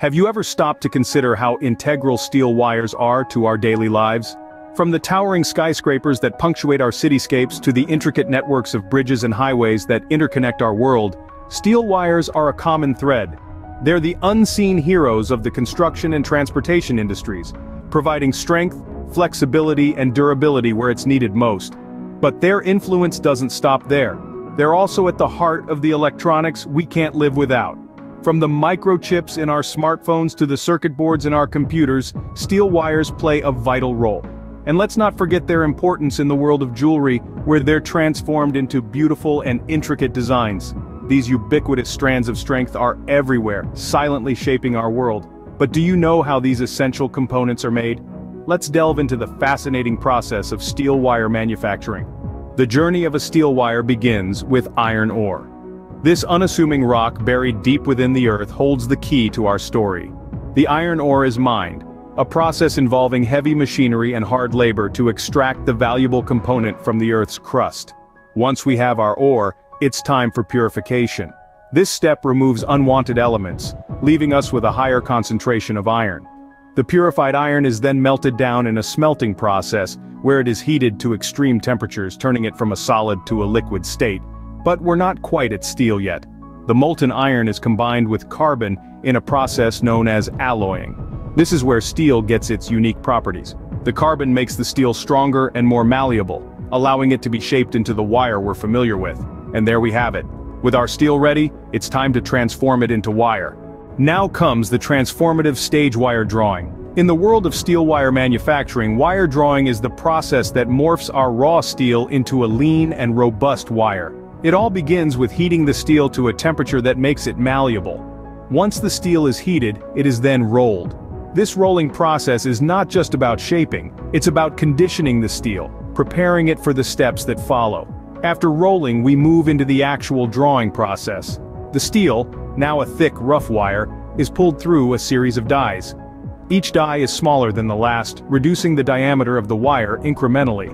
Have you ever stopped to consider how integral steel wires are to our daily lives? From the towering skyscrapers that punctuate our cityscapes to the intricate networks of bridges and highways that interconnect our world, steel wires are a common thread. They're the unseen heroes of the construction and transportation industries, providing strength, flexibility, and durability where it's needed most. But their influence doesn't stop there. They're also at the heart of the electronics we can't live without. From the microchips in our smartphones to the circuit boards in our computers, steel wires play a vital role. And let's not forget their importance in the world of jewelry, where they're transformed into beautiful and intricate designs. These ubiquitous strands of strength are everywhere, silently shaping our world. But do you know how these essential components are made? Let's delve into the fascinating process of steel wire manufacturing. The journey of a steel wire begins with iron ore. This unassuming rock buried deep within the earth holds the key to our story. The iron ore is mined, a process involving heavy machinery and hard labor to extract the valuable component from the earth's crust. Once we have our ore, it's time for purification. This step removes unwanted elements, leaving us with a higher concentration of iron. The purified iron is then melted down in a smelting process, where it is heated to extreme temperatures, turning it from a solid to a liquid state. But we're not quite at steel yet. The molten iron is combined with carbon in a process known as alloying. This is where steel gets its unique properties. The carbon makes the steel stronger and more malleable, allowing it to be shaped into the wire we're familiar with. And there we have it. With our steel ready, it's time to transform it into wire. Now comes the transformative stage wire drawing. In the world of steel wire manufacturing, wire drawing is the process that morphs our raw steel into a lean and robust wire. It all begins with heating the steel to a temperature that makes it malleable. Once the steel is heated, it is then rolled. This rolling process is not just about shaping, it's about conditioning the steel, preparing it for the steps that follow. After rolling, we move into the actual drawing process. The steel, now a thick, rough wire, is pulled through a series of dies. Each die is smaller than the last, reducing the diameter of the wire incrementally.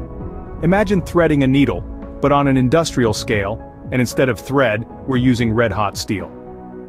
Imagine threading a needle, but on an industrial scale, and instead of thread, we're using red-hot steel.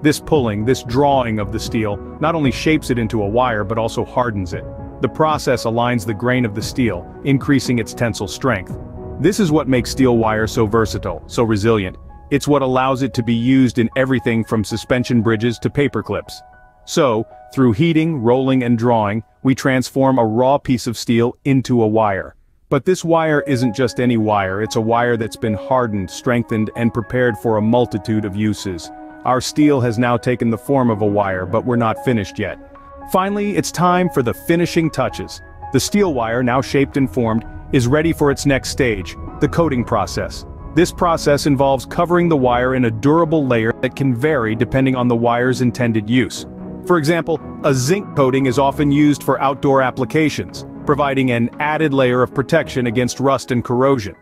This pulling, this drawing of the steel, not only shapes it into a wire but also hardens it. The process aligns the grain of the steel, increasing its tensile strength. This is what makes steel wire so versatile, so resilient. It's what allows it to be used in everything from suspension bridges to paper clips. So, through heating, rolling, and drawing, we transform a raw piece of steel into a wire. But this wire isn't just any wire, it's a wire that's been hardened, strengthened, and prepared for a multitude of uses. Our steel has now taken the form of a wire, but we're not finished yet. Finally, it's time for the finishing touches. The steel wire, now shaped and formed, is ready for its next stage, the coating process. This process involves covering the wire in a durable layer that can vary depending on the wire's intended use. For example, a zinc coating is often used for outdoor applications, providing an added layer of protection against rust and corrosion.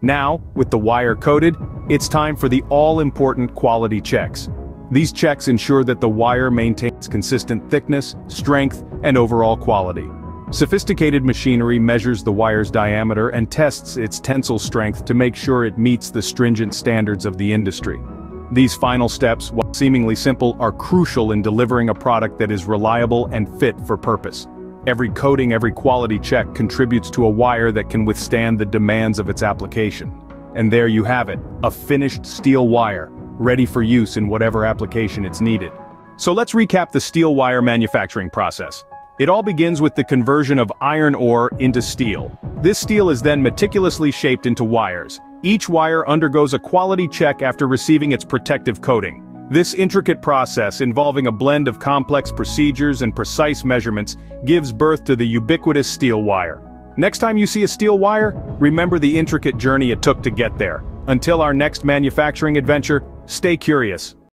Now, with the wire coated, it's time for the all-important quality checks. These checks ensure that the wire maintains consistent thickness, strength, and overall quality. Sophisticated machinery measures the wire's diameter and tests its tensile strength to make sure it meets the stringent standards of the industry. These final steps, while seemingly simple, are crucial in delivering a product that is reliable and fit for purpose. Every coating, every quality check contributes to a wire that can withstand the demands of its application. And there you have it, a finished steel wire, ready for use in whatever application it's needed. So let's recap the steel wire manufacturing process. It all begins with the conversion of iron ore into steel. This steel is then meticulously shaped into wires. Each wire undergoes a quality check after receiving its protective coating. This intricate process, involving a blend of complex procedures and precise measurements, gives birth to the ubiquitous steel wire. Next time you see a steel wire, remember the intricate journey it took to get there. Until our next manufacturing adventure, stay curious.